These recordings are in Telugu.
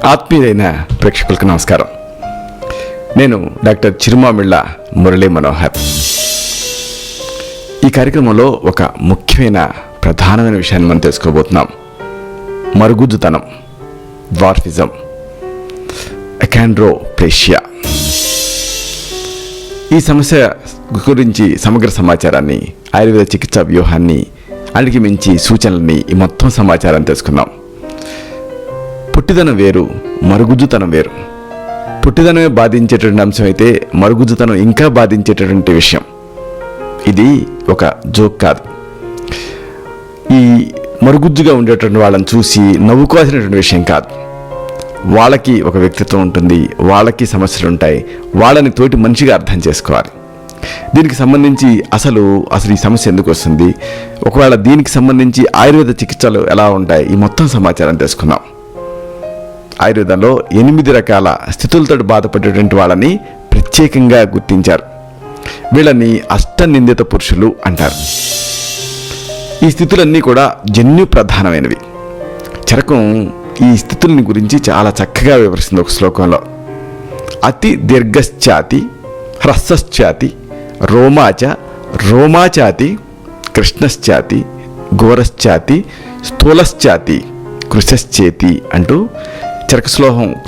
ఆత్మీయులైన ప్రేక్షకులకు నమస్కారం. నేను డాక్టర్ చిరుమామిళ్ళ మురళీ మనోహర్. ఈ కార్యక్రమంలో ఒక ముఖ్యమైన ప్రధానమైన విషయాన్ని మనం తెలుసుకోబోతున్నాం. మరుగుజ్జుతనం, డ్వార్ఫిజం, అకాండ్రోప్లేషియా. ఈ సమస్య గురించి సమగ్ర సమాచారాన్ని, ఆయుర్వేద చికిత్సా వ్యూహాన్ని, అన్నిటికి మించి సూచనలని, ఈ మొత్తం సమాచారాన్ని తెలుసుకుందాం. పుట్టిదనం వేరు, మరుగుజ్జుతనం వేరు. పుట్టిదనమే బాధించేటువంటి అంశం అయితే మరుగుజ్జుతనం ఇంకా బాధించేటటువంటి విషయం. ఇది ఒక జోక్ కాదు. ఈ మరుగుజ్జుగా ఉండేటువంటి వాళ్ళని చూసి నవ్వుకోవాల్సినటువంటి విషయం కాదు. వాళ్ళకి ఒక వ్యక్తిత్వం ఉంటుంది, వాళ్ళకి సమస్యలు ఉంటాయి, వాళ్ళని తోటి మనిషిగా అర్థం చేసుకోవాలి. దీనికి సంబంధించి అసలు ఈ సమస్య ఎందుకు వస్తుంది, ఒకవేళ దీనికి సంబంధించి ఆయుర్వేద చికిత్సలు ఎలా ఉంటాయి, ఈ మొత్తం సమాచారం తెలుసుకుందాం. ఆయుర్వేదంలో 8 రకాల స్థితులతో బాధపడేటువంటి వాళ్ళని ప్రత్యేకంగా గుర్తించారు. వీళ్ళని అష్టనిందిత పురుషులు అంటారు. ఈ స్థితులన్నీ కూడా జన్యు ప్రధానమైనవి. చరకం ఈ స్థితులని గురించి చాలా చక్కగా వివరిస్తుంది ఒక శ్లోకంలో. అతి దీర్ఘశ్చాతి, హ్రస్వశ్చాతి, రోమాచాతి, కృష్ణశ్చాతి, ఘోరశ్చాతి, స్థూలశ్చాతి, కృశశ్చేతి అంటూ చరక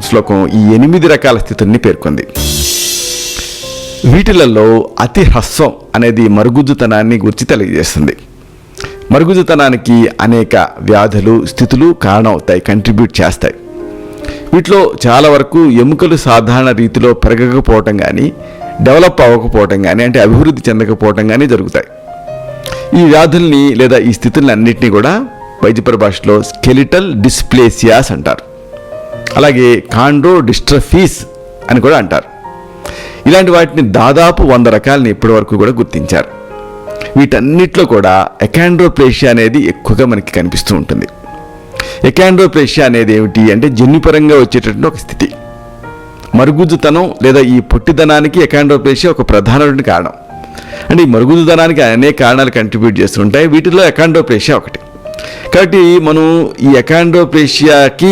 శ్లోకం ఈ 8 రకాల స్థితుల్ని పేర్కొంది. వీటిలలో అతి హ్రస్వం అనేది మరుగుజ్జుతనాన్ని గురించి తెలియజేస్తుంది. మరుగుజ్జుతనానికి అనేక వ్యాధులు, స్థితులు కారణమవుతాయి, కంట్రిబ్యూట్ చేస్తాయి. వీటిలో చాలా వరకు ఎముకలు సాధారణ రీతిలో పెరగకపోవటం కానీ, డెవలప్ అవ్వకపోవటం కానీ, అంటే అభివృద్ధి చెందకపోవటం కానీ జరుగుతాయి. ఈ వ్యాధుల్ని లేదా ఈ స్థితుల్ని అన్నింటినీ కూడా వైద్య పరిభాషలో స్కెలిటల్ డిస్ప్లేసియాస్ అంటారు. అలాగే కాండ్రోడిస్ట్రఫీస్ అని కూడా అంటారు. ఇలాంటి వాటిని దాదాపు 100 రకాలని ఇప్పటి వరకు కూడా గుర్తించారు. వీటన్నిటిలో కూడా అకాండ్రోప్లేషియా అనేది ఎక్కువగా మనకి కనిపిస్తూ ఉంటుంది. అకాండ్రోప్లేషియా అనేది ఏమిటి అంటే జన్యుపరంగా వచ్చేటటువంటి ఒక స్థితి. మరుగుజ్జుతనం లేదా ఈ పొట్టిదనానికి అకాండ్రోప్లేషియా ఒక ప్రధానమైన కారణం. అంటే ఈ మరుగుజ్జుతనానికి అనేక కారణాలు కంట్రిబ్యూట్ చేస్తుంటాయి. వీటిలో అకాండ్రోప్లేషియా ఒకటి. కాబట్టి మనం ఈ అకాండ్రోప్లేషియాకి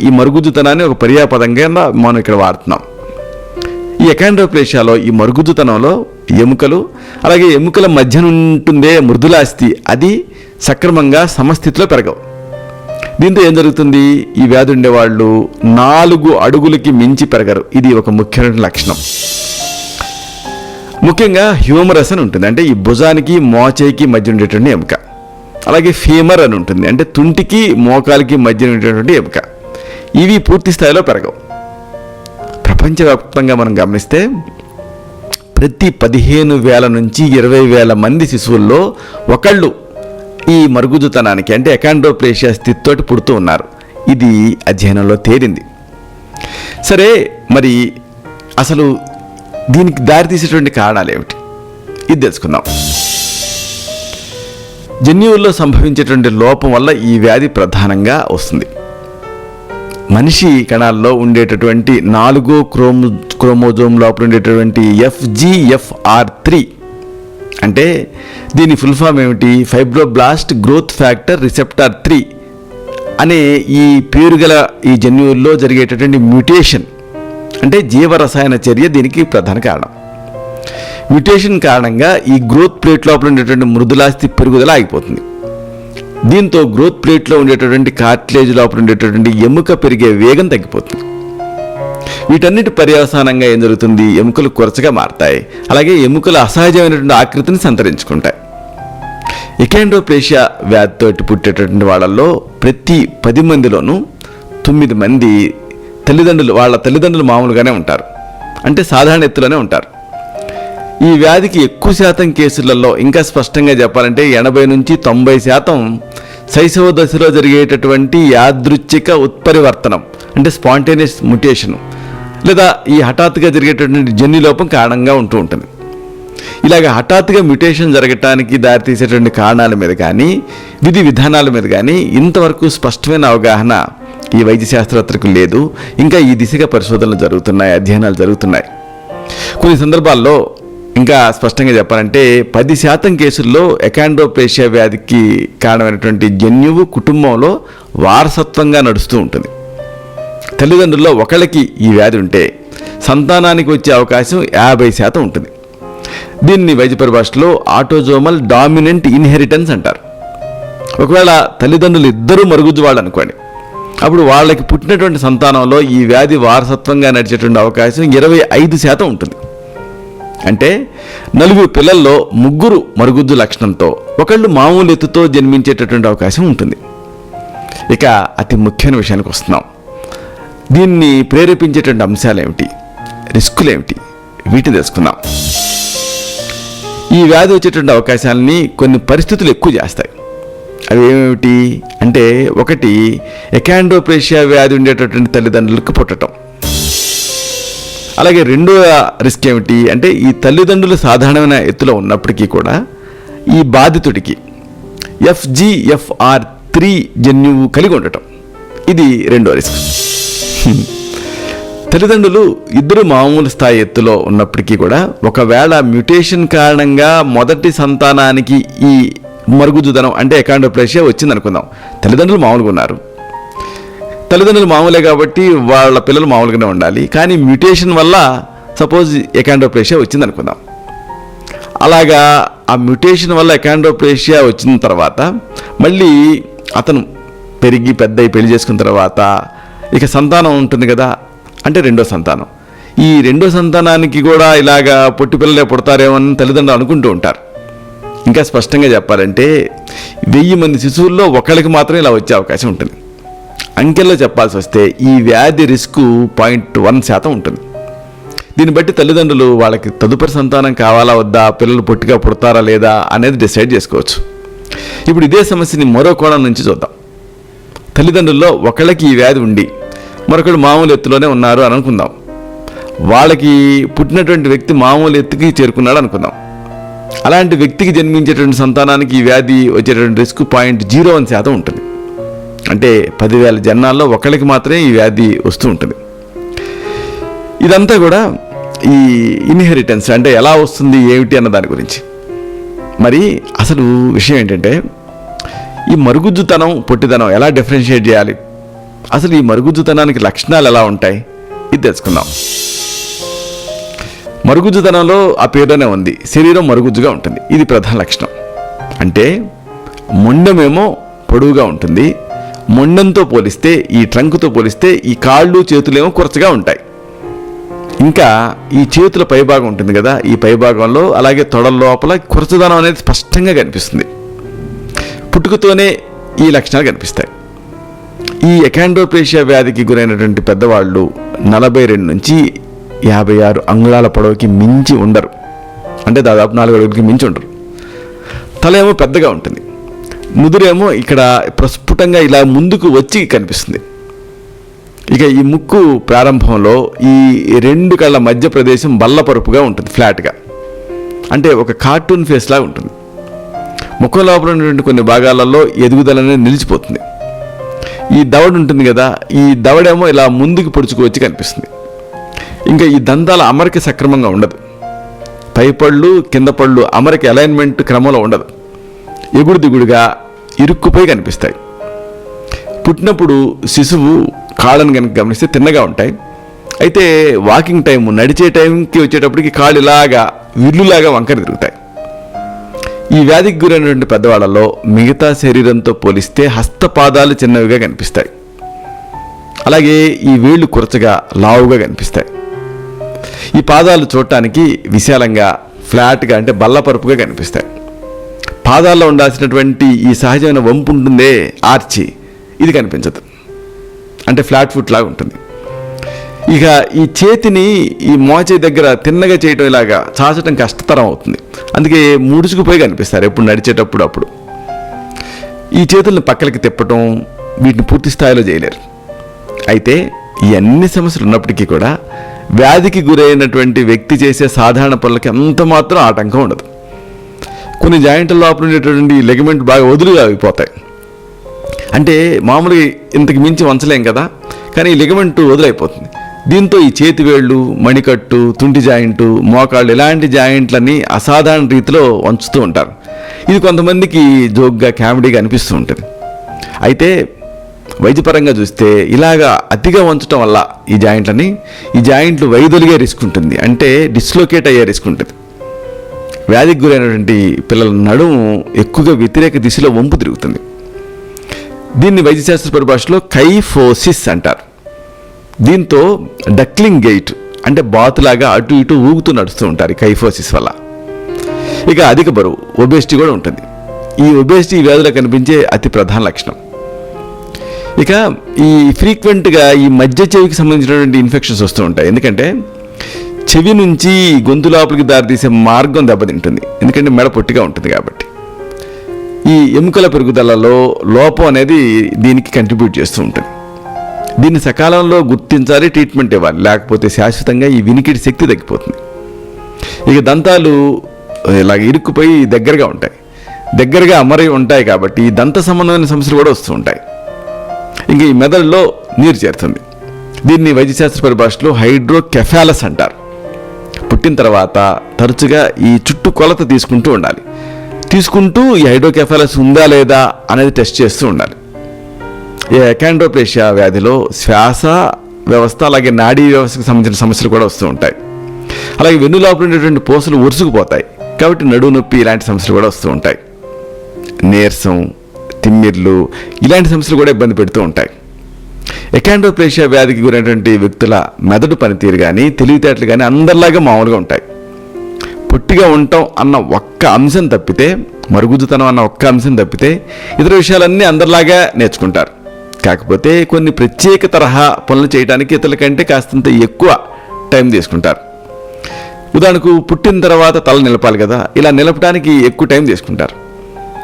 ఈ మరుగుజ్జుతనాన్ని ఒక పర్యాపదంగా మనం ఇక్కడ వాడుతున్నాం. ఈ అకాండ్రోప్లేషియాలో ఈ మరుగుజ్జుతనంలో ఎముకలు, అలాగే ఎముకల మధ్యన ఉంటుందే మృదులాస్థి, అది సక్రమంగా సమస్థితిలో పెరగవు. దీంతో ఏం జరుగుతుంది, ఈ వ్యాధి ఉండేవాళ్ళు 4 అడుగులకి మించి పెరగరు. ఇది ఒక ముఖ్యమైన లక్షణం. ముఖ్యంగా హ్యూమరస్ అని ఉంటుంది, అంటే ఈ భుజానికి మోచేయికి మధ్య ఉండేటువంటి ఎముక. అలాగే ఫీమర్ అని ఉంటుంది, అంటే తుంటికి మోకాలికి మధ్య ఉండేటువంటి ఎముక. ఇవి పూర్తి స్థాయిలో పెరగవు. ప్రపంచవ్యాప్తంగా మనం గమనిస్తే ప్రతి 15,000 నుంచి 20,000 మంది శిశువుల్లో ఒకళ్ళు ఈ మరుగుజ్జుతనానికి అంటే అకాండ్రోప్లేషియా స్థితితోటి పుడుతూ ఉన్నారు. ఇది అధ్యయనంలో తేలింది. సరే, మరి అసలు దీనికి దారితీసేటువంటి కారణాలు ఏమిటి, ఇది తెలుసుకుందాం. జన్యువుల్లో సంభవించేటువంటి లోపం వల్ల ఈ వ్యాధి ప్రధానంగా వస్తుంది. మనిషి కణాల్లో ఉండేటటువంటి 4వ క్రోమోజోమ్ లోపల ఉండేటటువంటి FGFR3 అంటే దీని ఫుల్ ఫామ్ ఏమిటి, ఫైబ్రోబ్లాస్ట్ గ్రోత్ ఫ్యాక్టర్ రిసెప్టార్ 3 అనే ఈ పేరు గల ఈ జన్యువుల్లో జరిగేటటువంటి మ్యూటేషన్, అంటే జీవరసాయన చర్య దీనికి ప్రధాన కారణం. మ్యూటేషన్ కారణంగా ఈ గ్రోత్ ప్లేట్ లోపల ఉండేటువంటి మృదులాస్థి పెరుగుదల ఆగిపోతుంది. దీంతో గ్రోత్ ప్లేట్లో ఉండేటటువంటి కార్టిలేజ్ లోపల ఉండేటటువంటి ఎముక పెరిగే వేగం తగ్గిపోతుంది. వీటన్నిటి పర్యవసానంగా ఏం జరుగుతుంది, ఎముకలు కొరచగా మారతాయి, అలాగే ఎముకలు అసహజమైనటువంటి ఆకృతిని సంతరించుకుంటాయి. అకాండ్రోప్లేషియా వ్యాధితోటి పుట్టేటటువంటి వాళ్ళల్లో ప్రతి 10 మందిలోనూ 9 మంది వాళ్ళ తల్లిదండ్రులు మామూలుగానే ఉంటారు, అంటే సాధారణ ఎత్తులోనే ఉంటారు. ఈ వ్యాధికి ఎక్కువ శాతం కేసులలో, ఇంకా స్పష్టంగా చెప్పాలంటే 80 నుంచి 90% శైశవ దశలో జరిగేటటువంటి యాదృచ్ఛిక ఉత్పరివర్తనం, అంటే స్పాంటేనియస్ మ్యుటేషన్, లేదా ఈ హఠాత్తుగా జరిగేటటువంటి జన్యులోపం కారణంగా ఉంటూ ఉంటుంది. ఇలాగ హఠాత్తుగా మ్యుటేషన్ జరగటానికి దారితీసేటువంటి కారణాల మీద కానీ, విధి విధానాల మీద కానీ ఇంతవరకు స్పష్టమైన అవగాహన ఈ వైద్య శాస్త్రవేత్తలకు లేదు. ఇంకా ఈ దిశగా పరిశోధనలు జరుగుతున్నాయి, అధ్యయనాలు జరుగుతున్నాయి. కొన్ని సందర్భాల్లో ఇంకా స్పష్టంగా చెప్పాలంటే 10% కేసుల్లో అకాండ్రోప్లేషియా వ్యాధికి కారణమైనటువంటి జన్యువు కుటుంబంలో వారసత్వంగా నడుస్తూ ఉంటుంది. తల్లిదండ్రుల్లో ఒకళ్ళకి ఈ వ్యాధి ఉంటే సంతానానికి వచ్చే అవకాశం 50% ఉంటుంది. దీన్ని వైద్య పరిభాషలో ఆటోజోమల్ డామినెంట్ ఇన్హెరిటెన్స్ అంటారు. ఒకవేళ తల్లిదండ్రులు ఇద్దరూ మరుగుజ్జు వాళ్ళు అనుకోండి, అప్పుడు వాళ్ళకి పుట్టినటువంటి సంతానంలో ఈ వ్యాధి వారసత్వంగా నడిచేటువంటి అవకాశం 25% ఉంటుంది. అంటే 4 పిల్లల్లో 3 మరుగుజ్జు లక్షణంతో ఒకళ్ళు మామూలు ఎత్తుతో జన్మించేటటువంటి అవకాశం ఉంటుంది. ఇక అతి ముఖ్యమైన విషయానికి వస్తున్నాం. దీన్ని ప్రేరేపించేటువంటి అంశాలు ఏమిటి, రిస్కులు ఏమిటి, వీటిని తెలుసుకుందాం. ఈ వ్యాధి వచ్చేటువంటి అవకాశాలని కొన్ని పరిస్థితులు ఎక్కువ చేస్తాయి. అవి ఏమిటి అంటే, ఒకటి ఎకాండ్రోప్లేషియా వ్యాధి ఉండేటటువంటి తల్లిదండ్రులకు పుట్టడం. అలాగే రెండో రిస్క్ ఏమిటి అంటే, ఈ తల్లిదండ్రులు సాధారణమైన ఎత్తులో ఉన్నప్పటికీ కూడా ఈ బాధితుడికి FGFR3 జన్యువు కలిగి ఉండటం. ఇది రెండో రిస్క్. తల్లిదండ్రులు ఇద్దరు మామూలు స్థాయి ఎత్తులో ఉన్నప్పటికీ కూడా ఒకవేళ మ్యుటేషన్ కారణంగా మొదటి సంతానానికి ఈ మరుగుజ్జుదనం అంటే ఎకాండ్రోప్లేషియా వచ్చింది అనుకుందాం. తల్లిదండ్రులు మామూలుగా ఉన్నారు, తల్లిదండ్రులు మామూలే కాబట్టి వాళ్ళ పిల్లలు మామూలుగానే ఉండాలి. కానీ మ్యుటేషన్ వల్ల సపోజ్ ఎకాండ్రోప్లేషియా వచ్చింది అనుకుందాం. అలాగా ఆ మ్యుటేషన్ వల్ల ఎకాండ్రోప్లేషియా వచ్చిన తర్వాత మళ్ళీ అతను పెరిగి పెద్దయి పెళ్లి చేసుకున్న తర్వాత ఇక సంతానం ఉంటుంది కదా, అంటే రెండో సంతానం. ఈ రెండో సంతానానికి కూడా ఇలాగా పొట్టి పిల్లలే పుడతారేమో అని తల్లిదండ్రులు అనుకుంటూ ఉంటారు. ఇంకా స్పష్టంగా చెప్పాలంటే 1000 మంది శిశువుల్లో ఒకళ్ళకి మాత్రం ఇలా వచ్చే అవకాశం ఉంటుంది. అంకెల్లో చెప్పాల్సి వస్తే ఈ వ్యాధి రిస్క్ 0.1% ఉంటుంది. దీన్ని బట్టి తల్లిదండ్రులు వాళ్ళకి తదుపరి సంతానం కావాలా వద్దా, పిల్లలు పొట్టిగా పుడతారా లేదా అనేది డిసైడ్ చేసుకోవచ్చు. ఇప్పుడు ఇదే సమస్యని మరో కోణం నుంచి చూద్దాం. తల్లిదండ్రుల్లో ఒకళ్ళకి ఈ వ్యాధి ఉండి మరొకడు మామూలు ఎత్తులోనే ఉన్నారు అని అనుకుందాం. వాళ్ళకి పుట్టినటువంటి వ్యక్తి మామూలు ఎత్తుకి చేరుకున్నాడు అనుకుందాం. అలాంటి వ్యక్తికి జన్మించేటువంటి సంతానానికి ఈ వ్యాధి వచ్చేటువంటి రిస్క్ 0.01% ఉంటుంది. అంటే 10,000 జన్మాల్లో ఒకళ్ళకి మాత్రమే ఈ వ్యాధి వస్తూ ఉంటుంది. ఇదంతా కూడా ఈ ఇన్హెరిటెన్స్ అంటే ఎలా వస్తుంది ఏమిటి అన్న దాని గురించి. మరి అసలు విషయం ఏంటంటే, ఈ మరుగుజ్జుతనం పొట్టితనం ఎలా డిఫరెన్షియేట్ చేయాలి, అసలు ఈ మరుగుజ్జుతనానికి లక్షణాలు ఎలా ఉంటాయి, ఇది తెలుసుకుందాం. మరుగుజ్జుతనంలో ఆ పేరులోనే ఉంది, శరీరం మరుగుజ్జుగా ఉంటుంది. ఇది ప్రధాన లక్షణం. అంటే మొండమేమో పొడవుగా ఉంటుంది, మొండంతో పోలిస్తే ఈ ట్రంక్తో పోలిస్తే ఈ కాళ్ళు చేతులేమో కురచగా ఉంటాయి. ఇంకా ఈ చేతుల పైభాగం ఉంటుంది కదా, ఈ పైభాగంలో అలాగే తొడల లోపల కురచదనం అనేది స్పష్టంగా కనిపిస్తుంది. పుట్టుకతోనే ఈ లక్షణాలు కనిపిస్తాయి. ఈ ఎకాండ్రోప్లేషియా వ్యాధికి గురైనటువంటి పెద్దవాళ్ళు 42 నుంచి 56 అంగుళాల పొడవుకి మించి ఉండరు. అంటే దాదాపు 4 అడుగులకి మించి ఉండరు. తల ఏమో పెద్దగా ఉంటుంది, నుదురేమో ఇక్కడ ప్రస్ఫుటంగా ఇలా ముందుకు వచ్చి కనిపిస్తుంది. ఇక ఈ ముక్కు ప్రారంభంలో ఈ 2 కళ్ళ మధ్య ప్రదేశం బల్లపరుపుగా ఉంటుంది, ఫ్లాట్గా. అంటే ఒక కార్టూన్ ఫేస్ లాగా ఉంటుంది. ముఖం లోపల ఉన్నటువంటి కొన్ని భాగాలలో ఎదుగుదల అనేది నిలిచిపోతుంది. ఈ దవడ ఉంటుంది కదా, ఈ దవడేమో ఇలా ముందుకు పొడుచుకు వచ్చి కనిపిస్తుంది. ఇంకా ఈ దంతాల అమరిక సక్రమంగా ఉండదు. పై పళ్ళు కింద పళ్ళు అమరిక అలైన్మెంట్ క్రమంలో ఉండదు, ఎగుడు దిగుడుగా ఇరుక్కుపోయి కనిపిస్తాయి. పుట్టినప్పుడు శిశువు కాళ్ళను కనుక గమనిస్తే తిన్నగా ఉంటాయి. అయితే వాకింగ్ టైం నడిచే టైంకి వచ్చేటప్పటికి కాళ్ళు ఇలాగా విల్లులాగా వంకర తిరుగుతాయి. ఈ వ్యాధికి గురైనటువంటి పెద్దవాళ్ళలో మిగతా శరీరంతో పోలిస్తే హస్తపాదాలు చిన్నవిగా కనిపిస్తాయి. అలాగే ఈ వేళ్ళు కురచగా లావుగా కనిపిస్తాయి. ఈ పాదాలు చూడటానికి విశాలంగా ఫ్లాట్గా అంటే బల్లపరుపుగా కనిపిస్తాయి. పాదాల్లో ఉండాల్సినటువంటి ఈ సహజమైన వంపు ఉంటుందే ఆర్చి, ఇది కనిపించదు, అంటే ఫ్లాట్ ఫుట్ లాగా ఉంటుంది. ఇక ఈ చేతిని ఈ మోచేయి దగ్గర తిన్నగా చేయటం ఇలాగా చాచటం కష్టతరం అవుతుంది. అందుకే ముడుచుకుపోయి కనిపిస్తారు ఎప్పుడు నడిచేటప్పుడు. అప్పుడు ఈ చేతులను పక్కలకి తిప్పటం, వీటిని పూర్తి స్థాయిలో చేయలేరు. అయితే ఈ అన్ని సమస్యలు ఉన్నప్పటికీ కూడా వ్యాధికి గురైనటువంటి వ్యక్తి చేసే సాధారణ పనులకి అంత మాత్రం ఆటంకం ఉండదు. కొన్ని జాయింట్ల లోపల ఉండేటటువంటి లెగమెంట్ బాగా వదులుగా అయిపోతాయి. అంటే మామూలుగా ఇంతకు మించి వంచలేం కదా, కానీ ఈ లెగమెంట్ వదులైపోతుంది. దీంతో ఈ చేతి వేళ్ళు, మణికట్టు, తుంటి జాయింటు, మోకాళ్ళు ఇలాంటి జాయింట్లన్నీ అసాధారణ రీతిలో వంచుతూ ఉంటారు. ఇది కొంతమందికి జోక్గా కామెడీగా అనిపిస్తూ ఉంటుంది. అయితే వైద్యపరంగా చూస్తే ఇలాగా అతిగా వంచడం వల్ల ఈ జాయింట్లు వైదొలిగే రిస్క్ ఉంటుంది, అంటే డిస్లోకేట్ అయ్యే రిస్క్ ఉంటుంది. వ్యాధికి గురైనటువంటి పిల్లల నడుము ఎక్కువగా వ్యతిరేక దిశలో వంపు తిరుగుతుంది. దీన్ని వైద్యశాస్త్ర పరిభాషలో కైఫోసిస్ అంటారు. దీంతో డక్లింగ్ గెయిట్ అంటే బాతులాగా అటు ఇటు ఊగుతూ నడుస్తూ ఉంటారు ఈ కైఫోసిస్ వల్ల. ఇక అధిక బరువు ఒబేసిటీ కూడా ఉంటుంది. ఈ ఒబేసిటీ వ్యాధిలో కనిపించే అతి ప్రధాన లక్షణం. ఇక ఈ ఫ్రీక్వెంట్గా ఈ మధ్య చెవికి సంబంధించినటువంటి ఇన్ఫెక్షన్స్ వస్తూ ఉంటాయి. ఎందుకంటే చెవి నుంచి గొంతు లోపలికి దారితీసే మార్గం దెబ్బతింటుంది, ఎందుకంటే మెడ పొట్టిగా ఉంటుంది కాబట్టి. ఈ ఎముకల పెరుగుదలలో లోపం అనేది దీనికి కంట్రిబ్యూట్ చేస్తూ ఉంటుంది. దీన్ని సకాలంలో గుర్తించాలి, ట్రీట్మెంట్ ఇవ్వాలి, లేకపోతే శాశ్వతంగా ఈ వినికిడి శక్తి తగ్గిపోతుంది. ఇక దంతాలు ఇలాగ ఇరుక్కుపోయి దగ్గరగా అమరై ఉంటాయి కాబట్టి ఈ దంత సంబంధమైన సమస్యలు కూడా వస్తూ ఉంటాయి. ఇంక ఈ మెదడులో నీరు చేరుతుంది. దీన్ని వైద్యశాస్త్ర పరిభాషలో హైడ్రోకెఫాలస్ అంటారు. పుట్టిన తర్వాత తరచుగా ఈ చుట్టూ కొలత తీసుకుంటూ ఉండాలి. తీసుకుంటూ ఈ హైడ్రోకెఫాలస్ ఉందా లేదా అనేది టెస్ట్ చేస్తూ ఉండాలి. ఈ అకాండ్రోప్లేషియా వ్యాధిలో శ్వాస వ్యవస్థ అలాగే నాడీ వ్యవస్థకు సంబంధించిన సమస్యలు కూడా వస్తూ ఉంటాయి. అలాగే వెన్నులోపల ఉండేటువంటి పూసలు ఉరుసుకుపోతాయి కాబట్టి నడుము నొప్పి ఇలాంటి సమస్యలు కూడా వస్తూ ఉంటాయి. నీరసం, తిమ్మిర్లు ఇలాంటి సమస్యలు కూడా ఇబ్బంది పెడుతూ ఉంటాయి. అకాండ్రోప్లేషియా వ్యాధికి గురైనటువంటి వ్యక్తుల మెదడు పనితీరు కానీ తెలివితేటలు కానీ అందరిలాగా మామూలుగా ఉంటాయి. పొట్టిగా ఉండటం అన్న ఒక్క అంశం తప్పితే, మరుగుజ్జుతనం అన్న ఒక్క అంశం తప్పితే ఇతర విషయాలన్నీ అందరిలాగా నేర్చుకుంటారు. కాకపోతే కొన్ని ప్రత్యేక తరహా పనులు చేయడానికి ఇతరుల కంటే కాస్తంత ఎక్కువ టైం తీసుకుంటారు. ఉదాహరణకు పుట్టిన తర్వాత తల నిలపాలి కదా, ఇలా నిలపడానికి ఎక్కువ టైం తీసుకుంటారు.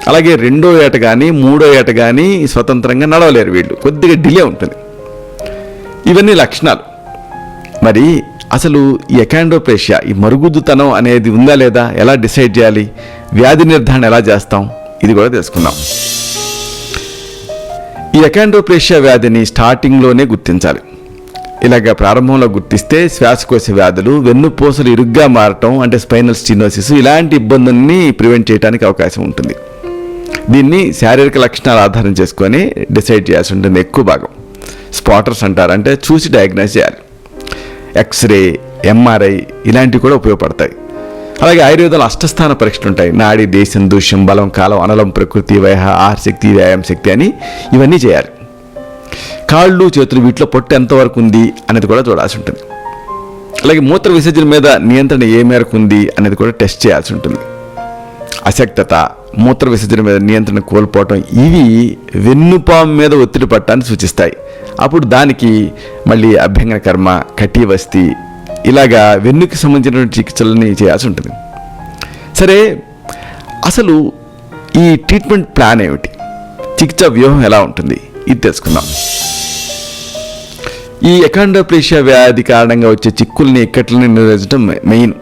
అలాగే 2వ ఏట కానీ 3వ ఏట కానీ స్వతంత్రంగా నడవలేరు వీళ్ళు, కొద్దిగా డిలే ఉంటుంది. ఇవన్నీ లక్షణాలు. మరి అసలు ఈ అకాండ్రోప్లేషియా, ఈ మరుగుజ్జుతనం అనేది ఉందా లేదా, ఎలా డిసైడ్ చేయాలి, వ్యాధి నిర్ధారణ ఎలా చేస్తాం, ఇది కూడా తెలుసుకుందాం. ఈ అకాండ్రోప్లేషియా వ్యాధిని స్టార్టింగ్లోనే గుర్తించాలి. ఇలాగ ప్రారంభంలో గుర్తిస్తే శ్వాసకోశ వ్యాధులు, వెన్నుపూసలు ఇరుగ్గా మారటం అంటే స్పైనల్ స్టీనోసిస్ ఇలాంటి ఇబ్బందుల్ని ప్రివెంట్ చేయడానికి అవకాశం ఉంటుంది. దీన్ని శారీరక లక్షణాలు ఆధారం చేసుకొని డిసైడ్ చేయాల్సి ఉంటుంది. ఎక్కువ భాగం స్పాటర్స్ అంటారు, అంటే చూసి డయాగ్నైజ్ చేయాలి. ఎక్స్రే, ఎంఆర్ఐ ఇలాంటివి కూడా ఉపయోగపడతాయి. అలాగే ఆయుర్వేదంలో అష్టస్థాన పరీక్షలు ఉంటాయి. నాడి, దేశం, దూష్యం, బలం, కాలం, అనలం, ప్రకృతి, వయహ, ఆహార శక్తి, వ్యాయామ శక్తి అని ఇవన్నీ చేయాలి. కాళ్ళు, చేతులు వీటిలో పొట్టు ఎంతవరకు ఉంది అనేది కూడా చూడాల్సి ఉంటుంది. అలాగే మూత్ర విసర్జన మీద నియంత్రణ ఏ మేరకు ఉంది అనేది కూడా టెస్ట్ చేయాల్సి ఉంటుంది. అశక్తత, మూత్ర విసర్జన మీద నియంత్రణ కోల్పోవటం ఇవి వెన్నుపాము మీద ఒత్తిడి పట్టడాన్ని సూచిస్తాయి. అప్పుడు దానికి మళ్ళీ అభ్యంగన కర్మ, కటివస్తి ఇలాగా వెన్నుకి సంబంధించినటువంటి చికిత్సలని చేయాల్సి ఉంటుంది. సరే, అసలు ఈ ట్రీట్మెంట్ ప్లాన్ ఏమిటి, చికిత్సా వ్యూహం ఎలా ఉంటుంది, ఇది తెలుసుకుందాం. ఈ అకాండ్రోప్లేషియా వ్యాధి కారణంగా వచ్చే చిక్కుల్ని, ఇక్కట్లని నిర్వహించడం మెయిన్.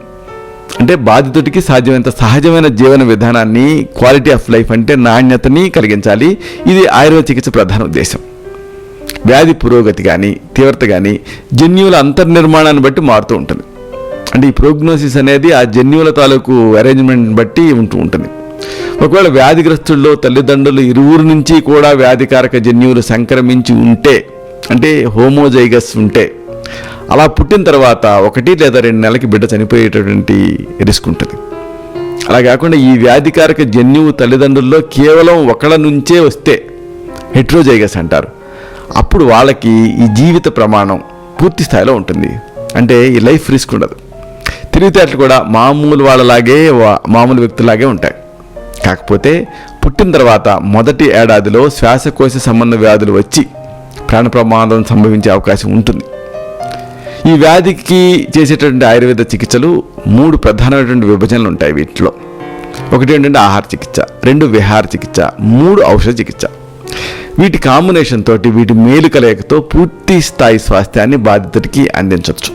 అంటే బాధితుడికి సాధ్యమైనంత సహజమైన జీవన విధానాన్ని, క్వాలిటీ ఆఫ్ లైఫ్ అంటే నాణ్యతని కలిగించాలి. ఇది ఆయుర్వేద చికిత్స ప్రధాన ఉద్దేశం. వ్యాధి పురోగతి కానీ తీవ్రత కానీ జన్యువుల అంతర్నిర్మాణాన్ని బట్టి మారుతూ ఉంటుంది. అంటే ఈ ప్రోగ్నోసిస్ అనేది ఆ జన్యువుల తాలూకు అరేంజ్మెంట్ బట్టి ఉంటూ ఉంటుంది. ఒకవేళ వ్యాధిగ్రస్తుల్లో తల్లిదండ్రులు ఇరువురు నుంచి కూడా వ్యాధికారక జన్యువులు సంక్రమించి ఉంటే, అంటే హోమోజైగస్ ఉంటే, అలా పుట్టిన తర్వాత 1 లేదా 2 నెలలకి బిడ్డ చనిపోయేటటువంటి రిస్క్ ఉంటుంది. అలా కాకుండా ఈ వ్యాధికారక జన్యువు తల్లిదండ్రుల్లో కేవలం ఒకళ్ళ నుంచే వస్తే హెట్రోజైగస్ అంటారు. అప్పుడు వాళ్ళకి ఈ జీవిత ప్రమాణం పూర్తి స్థాయిలో ఉంటుంది, అంటే ఈ లైఫ్ రిస్క్ ఉండదు. తెలివితేటలు కూడా మామూలు వాళ్ళలాగే, మామూలు వ్యక్తులాగే ఉంటాయి. కాకపోతే పుట్టిన తర్వాత మొదటి ఏడాదిలో శ్వాసకోశ సంబంధ వ్యాధులు వచ్చి ప్రాణ ప్రమాదం సంభవించే అవకాశం ఉంటుంది. ఈ వ్యాధికి చేసేటటువంటి ఆయుర్వేద చికిత్సలు 3 ప్రధానమైనటువంటి విభజనలు ఉంటాయి. వీటిలో ఒకటి ఏంటంటే ఆహార చికిత్స, 2 విహార చికిత్స, 3 ఔషధ చికిత్స. వీటి కాంబినేషన్ తోటి, వీటి మేలు కలయికతో పూర్తి స్థాయి స్వాస్థ్యాన్ని బాధితుడికి అందించవచ్చు.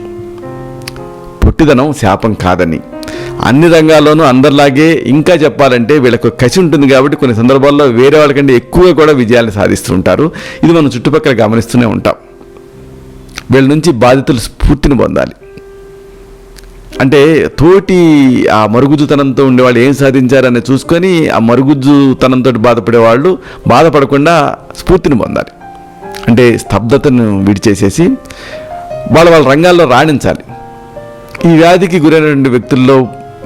పొట్టిదనం శాపం కాదని, అన్ని రంగాల్లోనూ అందరిలాగే ఇంకా చెప్పాలంటే వీళ్ళకు కసి ఉంటుంది కాబట్టి కొన్ని సందర్భాల్లో వేరే వాళ్ళకంటే ఎక్కువగా కూడా విజయాలు సాధిస్తూ ఉంటారు. ఇది మనం చుట్టుపక్కల గమనిస్తూనే ఉంటాం. వీళ్ళ నుంచి బాధితులు స్ఫూర్తిని పొందాలి. అంటే తోటి ఆ మరుగుజ్జుతనంతో ఉండేవాళ్ళు ఏం సాధించారని చూసుకొని ఆ మరుగుజ్జుతనంతో బాధపడేవాళ్ళు బాధపడకుండా స్ఫూర్తిని పొందాలి. అంటే స్తబ్దతను విడిచేసేసి వాళ్ళ రంగాల్లో రాణించాలి. ఈ వ్యాధికి గురైనటువంటి వ్యక్తుల్లో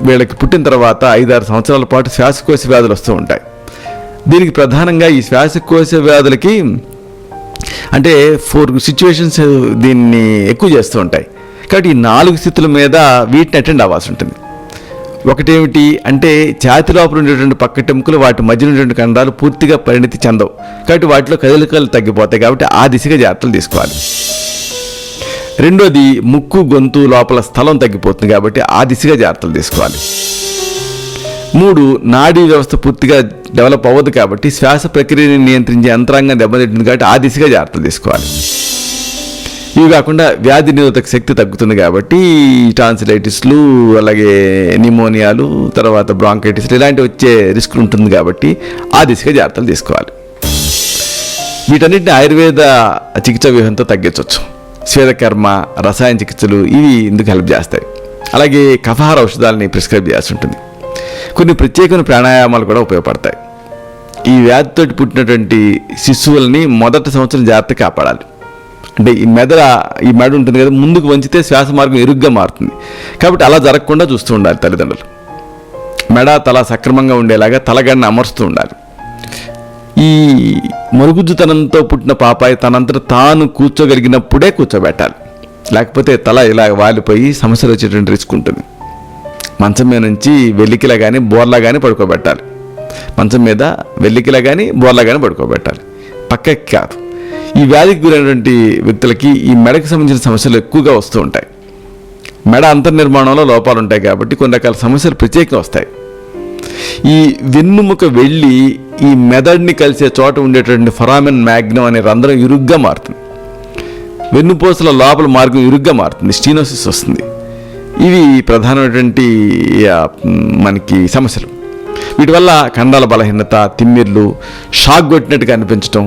వీళ్ళకి పుట్టిన తర్వాత 5-6 సంవత్సరాల పాటు శ్వాసకోశ వ్యాధులు వస్తూ ఉంటాయి. దీనికి ప్రధానంగా ఈ శ్వాసకోశ వ్యాధులకి అంటే 4 సిచ్యువేషన్స్ దీన్ని ఎక్కువ చేస్తూ ఉంటాయి. కాబట్టి ఈ 4 స్థితుల మీద వీటిని అటెండ్ అవ్వాల్సి ఉంటుంది. ఒకటేమిటి అంటే ఛాతి లోపల ఉండేటువంటి పక్కటెముకలు వాటి మధ్య ఉండేటువంటి కండరాలు పూర్తిగా పరిణితి చెందవు. కాబట్టి వాటిలో కదలికలు తగ్గిపోతాయి. కాబట్టి ఆ దిశగా జాగ్రత్తలు తీసుకోవాలి. రెండోది ముక్కు గొంతు లోపల స్థలం తగ్గిపోతుంది. కాబట్టి ఆ దిశగా జాగ్రత్తలు తీసుకోవాలి. 3 నాడీ వ్యవస్థ పూర్తిగా డెవలప్ అవ్వదు. కాబట్టి శ్వాస ప్రక్రియని నియంత్రించే యంత్రాంగం దెబ్బతింటుంది. కాబట్టి ఆ దిశగా జాగ్రత్తలు తీసుకోవాలి. ఇవి కాకుండా వ్యాధి నిరోధక శక్తి తగ్గుతుంది. కాబట్టి టాన్సిలైటిస్లు, అలాగే నిమోనియాలు, తర్వాత బ్రాంకైటిస్లు ఇలాంటివి వచ్చే రిస్క్ ఉంటుంది. కాబట్టి ఆ దిశగా జాగ్రత్తలు తీసుకోవాలి. వీటన్నిటిని ఆయుర్వేద చికిత్స వ్యూహంతో తగ్గించవచ్చు. స్వేదకర్మ, రసాయన చికిత్సలు ఇవి ఇందుకు హెల్ప్ చేస్తాయి. అలాగే కఫహార ఔషధాలని ప్రిస్క్రైబ్ చేయాల్సి ఉంటుంది. కొన్ని ప్రత్యేకమైన ప్రాణాయామాలు కూడా ఉపయోగపడతాయి. ఈ వ్యాధితో పుట్టినటువంటి శిశువుల్ని మొదటి సంవత్సరం జాగ్రత్తగా కాపాడాలి. అంటే ఈ మెడ ఉంటుంది కదా, ముందుకు వంచితే శ్వాస మార్గం ఇరుగ్గా మారుతుంది. కాబట్టి అలా జరగకుండా చూస్తూ ఉండాలి తల్లిదండ్రులు. మెడ తల సక్రమంగా ఉండేలాగా తలగడని అమరుస్తూ ఉండాలి. ఈ మరుగుజ్జుతనంతో పుట్టిన పాపాయి తనంతట తాను కూర్చోగలిగినప్పుడే కూర్చోబెట్టాలి. లేకపోతే తల ఇలా వాలిపోయి సమస్యలు వచ్చేటువంటి రిస్క్ ఉంటుంది. మంచం మీద నుంచి వెల్లికిలా కానీ బోర్లా కానీ పడుకోబెట్టాలి. మంచం మీద వెల్లికిలా కానీ బోర్లా కానీ పడుకోబెట్టాలి, పక్కకి కాదు. ఈ వ్యాధికి గురైనటువంటి వ్యక్తులకి ఈ మెడకు సంబంధించిన సమస్యలు ఎక్కువగా వస్తూ ఉంటాయి. మెడ అంతర్నిర్మాణంలో లోపాలు ఉంటాయి. కాబట్టి కొన్ని రకాల సమస్యలు ప్రత్యేకంగా వస్తాయి. ఈ వెన్నుముక వెళ్ళి ఈ మెదడుని కలిసే చోట ఉండేటువంటి ఫొరామెన్ మ్యాగ్నమ్ అనే రంధ్రం ఇరుగ్గా మారుతుంది. వెన్నుపూసల లోపల మార్గం ఇరుగ్గా మారుతుంది, స్టీనోసిస్ వస్తుంది. ఇవి ప్రధానమైనటువంటి మనకి సమస్యలు. వీటి వల్ల కండరాల బలహీనత, తిమ్మిర్లు, షాక్ కొట్టినట్టుగా అనిపించటం,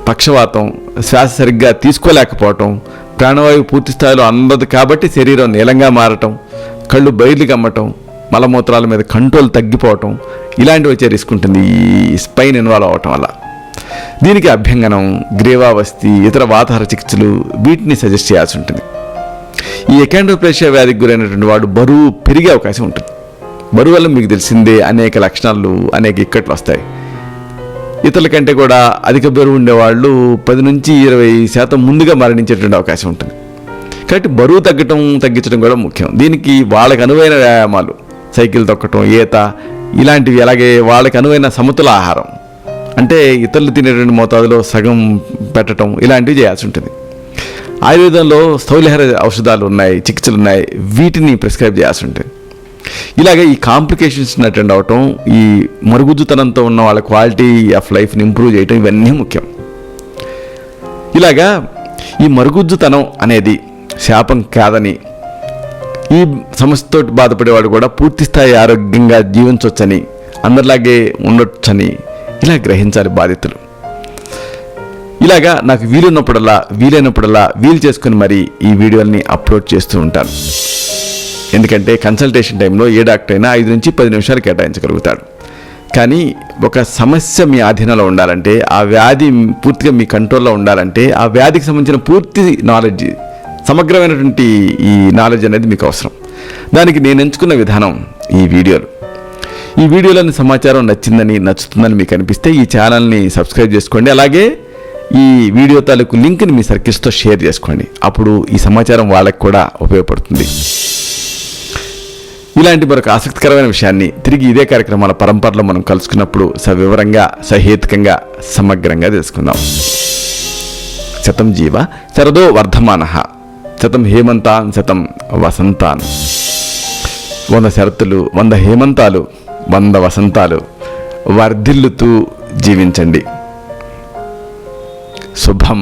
పక్షవాతం, శ్వాస సరిగ్గా తీసుకోలేకపోవటం, ప్రాణవాయువు పూర్తి స్థాయిలో అందదు కాబట్టి శరీరం నీలంగా మారటం, కళ్ళు బయలు కమ్మటం, మలమూత్రాల మీద కంట్రోల్ తగ్గిపోవటం ఇలాంటివి వచ్చే రిస్క్ ఉంటుంది ఈ స్పైన్ ఇన్వాల్వ్ అవ్వటం వల్ల. దీనికి అభ్యంగనం, గ్రీవావస్థి, ఇతర వాతాహార చికిత్సలు వీటిని సజెస్ట్ చేయాల్సి ఉంటుంది. ఈ అకాండ్రోప్లేషియా వ్యాధికి గురైనటువంటి వాడు బరువు పెరిగే అవకాశం ఉంటుంది. బరువు వల్ల మీకు తెలిసిందే అనేక లక్షణాలు, అనేక ఇక్కట్లు వస్తాయి. ఇతరుల కంటే కూడా అధిక బరువు ఉండేవాళ్ళు 10 నుంచి 20% ముందుగా మరణించేటువంటి అవకాశం ఉంటుంది. కాబట్టి బరువు తగ్గించడం కూడా ముఖ్యం. దీనికి వాళ్ళకి అనువైన వ్యాయామాలు, సైకిల్ తొక్కటం, ఈత ఇలాంటివి, అలాగే వాళ్ళకి అనువైన సమతుల ఆహారం అంటే ఇతరులు తినేటువంటి మోతాదులో సగం పెట్టడం ఇలాంటివి చేయాల్సి ఉంటుంది. ఆయుర్వేదంలో స్థౌల్యహార ఔషధాలు ఉన్నాయి, చికిత్సలు ఉన్నాయి, వీటిని ప్రిస్క్రైబ్ చేయాల్సి ఉంటుంది. ఇలాగే ఈ కాంప్లికేషన్స్ అటెండ్ అవటం, ఈ మరుగుజ్జుతనంతో ఉన్న వాళ్ళ క్వాలిటీ ఆఫ్ లైఫ్ని ఇంప్రూవ్ చేయటం ఇవన్నీ ముఖ్యం. ఇలాగా ఈ మరుగుజ్జుతనం అనేది శాపం కాదని, ఈ సమస్యతో బాధపడేవాడు కూడా పూర్తి స్థాయి ఆరోగ్యంగా జీవించవచ్చని, అందరిలాగే ఉండొచ్చని ఇలా గ్రహించాలి బాధితులు. ఇలాగా నాకు వీలైనప్పుడల్లా వీలు చేసుకుని మరి ఈ వీడియోల్ని అప్లోడ్ చేస్తూ ఉంటాను. ఎందుకంటే కన్సల్టేషన్ టైంలో ఏ డాక్టర్ అయినా 5 నుంచి 10 నిమిషాలు కేటాయించగలుగుతాడు. కానీ ఒక సమస్య మీ ఆధీనంలో ఉండాలంటే, ఆ వ్యాధి పూర్తిగా మీ కంట్రోల్లో ఉండాలంటే, ఆ వ్యాధికి సంబంధించిన పూర్తి నాలెడ్జ్, సమగ్రమైనటువంటి ఈ నాలెడ్జ్ అనేది మీకు అవసరం. దానికి నేను ఎంచుకున్న విధానం ఈ వీడియోలోని సమాచారం నచ్చుతుందని మీకు అనిపిస్తే ఈ ఛానల్ని సబ్స్క్రైబ్ చేసుకోండి. అలాగే ఈ వీడియో తాలూకు లింక్ని మీ సర్కిల్స్తో షేర్ చేసుకోండి. అప్పుడు ఈ సమాచారం వాళ్ళకి కూడా ఉపయోగపడుతుంది. ఇలాంటి మరొక ఆసక్తికరమైన విషయాన్ని తిరిగి ఇదే కార్యక్రమాల పరంపరలో మనం కలుసుకున్నప్పుడు సవివరంగా, సహేతుకంగా, సమగ్రంగా తెలుసుకుందాం. శతం జీవ శరదో వర్ధమానః, శతం హేమంతాన్ శతం వసంతాన్. 100 శరతులు, 100 హేమంతాలు, 100 వసంతాలు వర్ధిల్లుతూ జీవించండి. శుభం.